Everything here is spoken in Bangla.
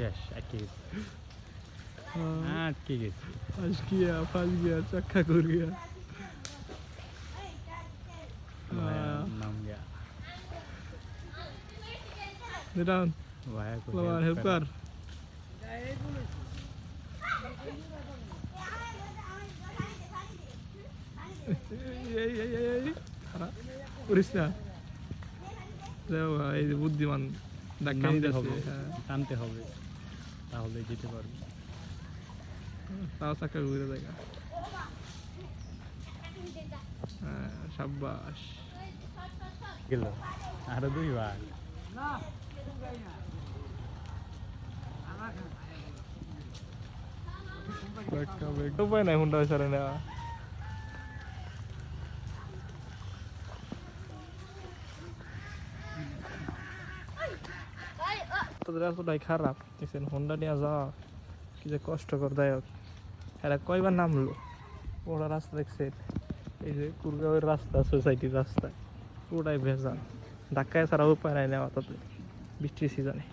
শেষ আটকে গেছে আটকে গেছে ফাঁস গিয়া চাক্কা করে গিয়া নাম গিয়া Down. ভাইয়া Lawan help kar. খারাপ করিস না এই যে বুদ্ধিমান ডাক্তার হবে টানতে হবে তাহলে যেতে পারবে তাও চাকা ঘুরে দেখা সাব্বাস গেল আরো দুইবার উপায় নাই হুন্ডা ছাড়া নেওয়া তোদের এতটাই খারাপ দেখছেন হোন্ডা নিয়ে যাওয়া কি যে কষ্টকরদায়ক এরা কয়বার নামলো ওরা রাস্তা দেখছেন এই যে কুরগাঁওয়ের রাস্তা সোসাইটির রাস্তা পুরোটাই ভেজা ধাক্কায় ছাড়া উপায় নাই নেওয়া তাতে বৃষ্টির সিজনে